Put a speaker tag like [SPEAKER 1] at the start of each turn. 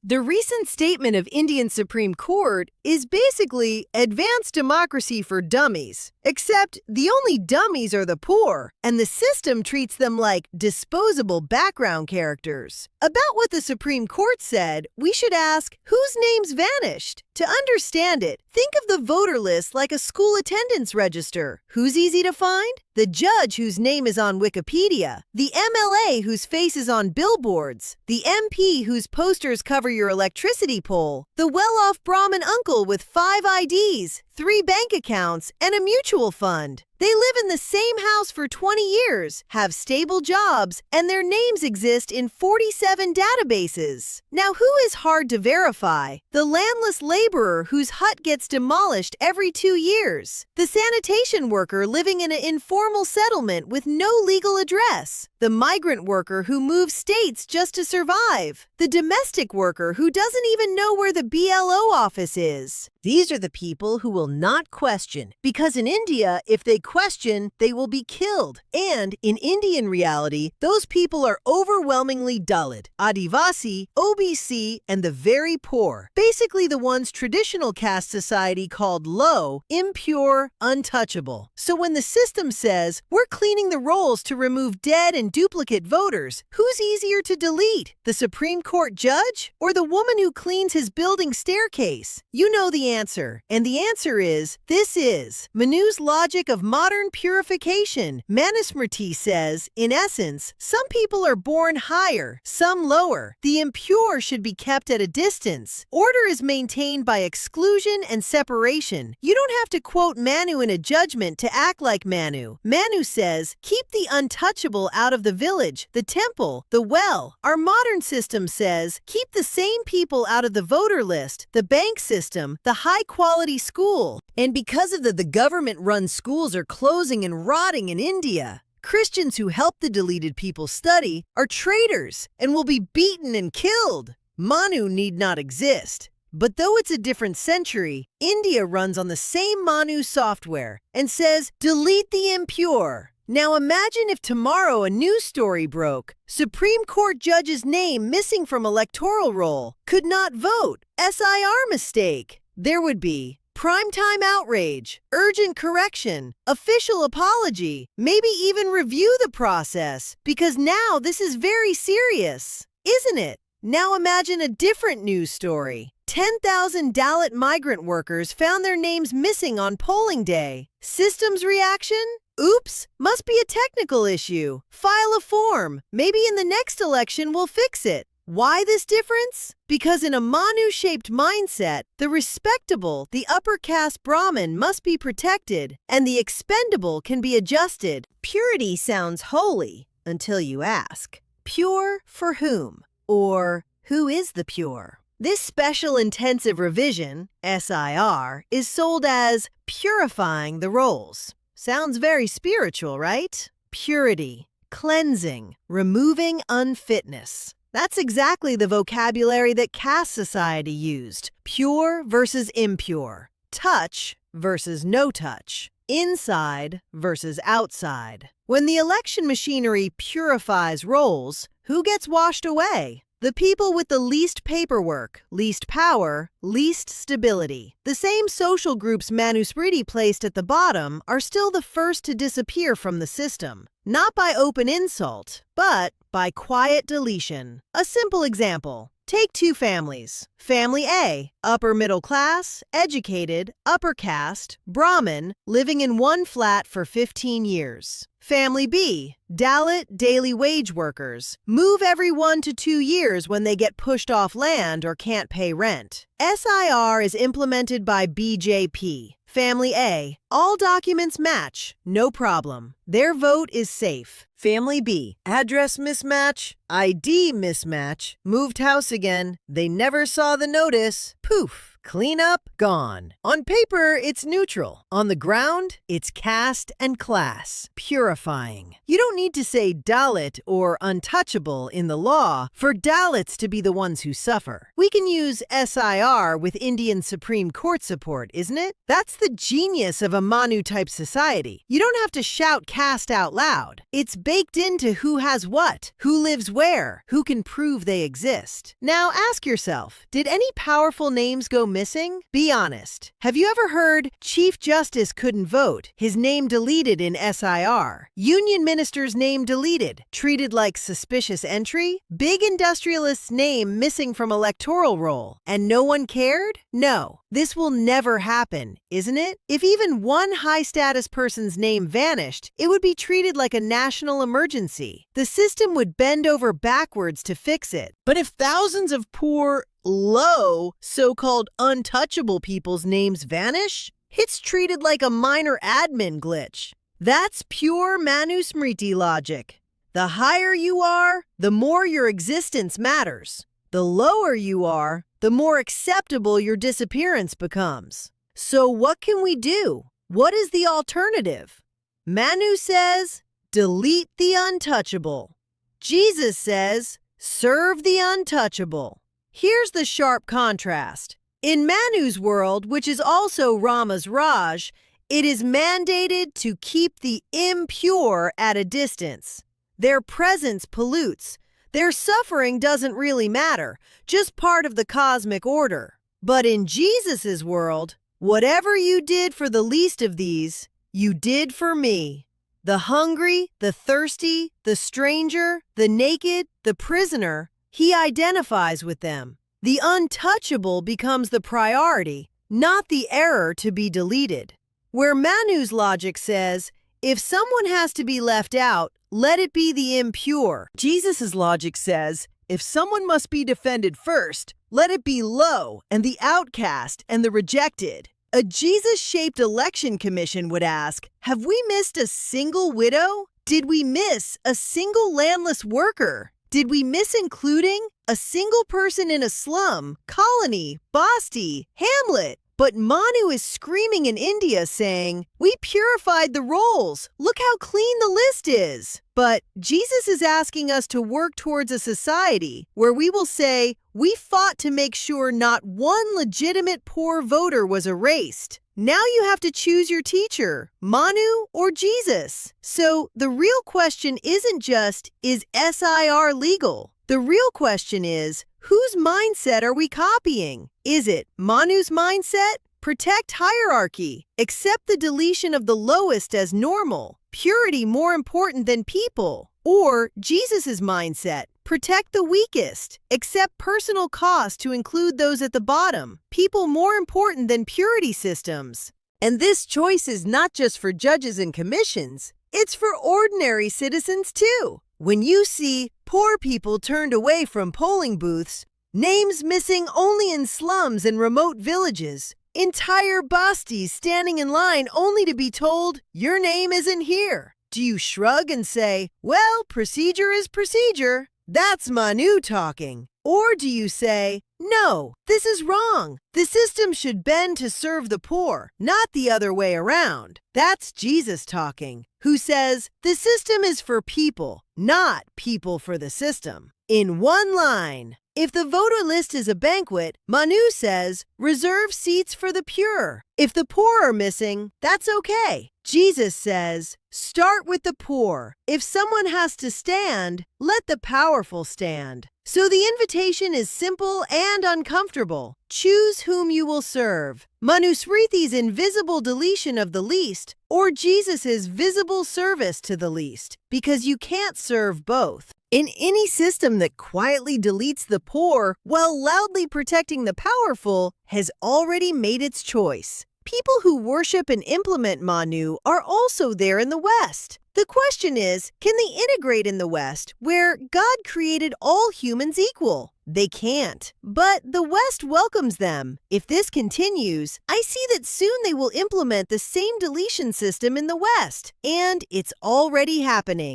[SPEAKER 1] The recent statement of Indian Supreme Court is basically advanced democracy for dummies, except the only dummies are the poor, and the system treats them like disposable background characters. About what the Supreme Court said, we should ask, whose names vanished? To understand it, think of the voter list like a school attendance register. Who's easy to find? The judge whose name is on Wikipedia, the MLA whose face is on billboards, the MP whose posters cover your electricity pole, the well-off Brahmin uncle with 5 IDs, 3 bank accounts, and a mutual fund. They live in the same house for 20 years, have stable jobs, and their names exist in 47 databases. Now, who is hard to verify? The landless laborer whose hut gets demolished every 2 years. The sanitation worker living in an informal settlement with no legal address. The migrant worker who moves states just to survive. The domestic worker who doesn't even know where the BLO office is. These are the people who will not question, because in India, if they question, they will be killed. And in Indian reality, those people are overwhelmingly Dalit, Adivasi, OBC, and the very poor. Basically the ones traditional caste society called low, impure, untouchable. So when the system says, we're cleaning the rolls to remove dead and duplicate voters, who's easier to delete? The Supreme Court judge or the woman who cleans his building staircase? You know the answer. And the answer is, this is Manu's logic of modern purification. Manusmriti says, in essence, some people are born higher, some lower. The impure should be kept at a distance. Order is maintained by exclusion and separation. You don't have to quote Manu in a judgment to act like Manu. Manu says, keep the untouchable out of the village, the temple, the well. Our modern system says, keep the same people out of the voter list, the bank system, the high-quality school. And because of the government-run schools are closing and rotting in India, Christians who help the deleted people study are traitors and will be beaten and killed. Manu need not exist. But though it's a different century, India runs on the same Manu software and says, delete the impure. Now imagine if tomorrow a news story broke. Supreme Court judge's name missing from electoral roll, could not vote, SIR mistake. There would be primetime outrage, urgent correction, official apology, maybe even review the process, because now this is very serious, isn't it? Now imagine a different news story. 10,000 Dalit migrant workers found their names missing on polling day. System's reaction? Oops, must be a technical issue. File a form. Maybe in the next election we'll fix it. Why this difference? Because in a Manu-shaped mindset, the respectable, the upper caste Brahmin must be protected, and the expendable can be adjusted. Purity sounds holy until you ask, pure for whom? Or who is the pure? This special intensive revision, SIR, is sold as purifying the rolls. Sounds very spiritual, right? Purity, cleansing, removing unfitness. That's exactly the vocabulary that caste society used. Pure versus impure. Touch versus no touch. Inside versus outside. When the election machinery purifies rolls, who gets washed away? The people with the least paperwork, least power, least stability. The same social groups Manusmriti placed at the bottom are still the first to disappear from the system. Not by open insult, but by quiet deletion. A simple example. Take 2 families. Family A, upper middle class, educated, upper caste, Brahmin, living in one flat for 15 years. Family B, Dalit daily wage workers, move every 1 to 2 years when they get pushed off land or can't pay rent. SIR is implemented by BJP. Family A, all documents match, no problem. Their vote is safe. Family B, address mismatch, ID mismatch, moved house again, they never saw the notice, poof, Clean up, gone. On paper, it's neutral. On the ground, it's caste and class. Purifying. You don't need to say Dalit or untouchable in the law for Dalits to be the ones who suffer. We can use SIR with Indian Supreme Court support, isn't it? That's the genius of a Manu-type society. You don't have to shout caste out loud. It's baked into who has what, who lives where, who can prove they exist. Now ask yourself, did any powerful names go missing? Be honest. Have you ever heard Chief Justice couldn't vote, his name deleted in SIR? Union minister's name deleted, treated like suspicious entry? Big industrialist's name missing from electoral roll, and no one cared? No. This will never happen, isn't it? If even one high-status person's name vanished, it would be treated like a national emergency. The system would bend over backwards to fix it. But if thousands of poor, low, so-called untouchable people's names vanish, it's treated like a minor admin glitch. That's pure Manusmriti logic. The higher you are, the more your existence matters. The lower you are, the more acceptable your disappearance becomes. So what can we do? What is the alternative? Manu says, delete the untouchable. Jesus says, serve the untouchable. Here's the sharp contrast. In Manu's world, which is also Rama's Raj, it is mandated to keep the impure at a distance. Their presence pollutes. Their suffering doesn't really matter, just part of the cosmic order. But in Jesus' world, whatever you did for the least of these, you did for me. The hungry, the thirsty, the stranger, the naked, the prisoner, he identifies with them. The untouchable becomes the priority, not the error to be deleted. Where Manu's logic says, if someone has to be left out, let it be the impure. Jesus' logic says, if someone must be defended first, let it be low and the outcast and the rejected. A Jesus-shaped election commission would ask, have we missed a single widow? Did we miss a single landless worker? Did we miss including a single person in a slum, colony, basti, hamlet? But Manu is screaming in India saying, we purified the rolls. Look how clean the list is. But Jesus is asking us to work towards a society where we will say, we fought to make sure not one legitimate poor voter was erased. Now you have to choose your teacher, Manu or Jesus. So the real question isn't just, is SIR legal? The real question is, whose mindset are we copying? Is it Manu's mindset? Protect hierarchy. Accept the deletion of the lowest as normal. Purity more important than people. Or Jesus' mindset. Protect the weakest. Accept personal cost to include those at the bottom. People more important than purity systems. And this choice is not just for judges and commissions. It's for ordinary citizens too. When you see poor people turned away from polling booths, names missing only in slums and remote villages, entire bastis standing in line only to be told, your name isn't here. Do you shrug and say, well, procedure is procedure? That's Manu talking. Or do you say, no, this is wrong. The system should bend to serve the poor, not the other way around. That's Jesus talking, who says the system is for people, not people for the system. In one line, if the voter list is a banquet, Manu says, reserve seats for the pure. If the poor are missing, that's okay. Jesus says, start with the poor. If someone has to stand, let the powerful stand. So the invitation is simple and uncomfortable. Choose whom you will serve. Manusmriti's invisible deletion of the least, or Jesus' visible service to the least, because you can't serve both. In any system that quietly deletes the poor while loudly protecting the powerful has already made its choice. People who worship and implement Manu are also there in the West. The question is, can they integrate in the West, where God created all humans equal? They can't. But the West welcomes them. If this continues, I see that soon they will implement the same deletion system in the West. And it's already happening.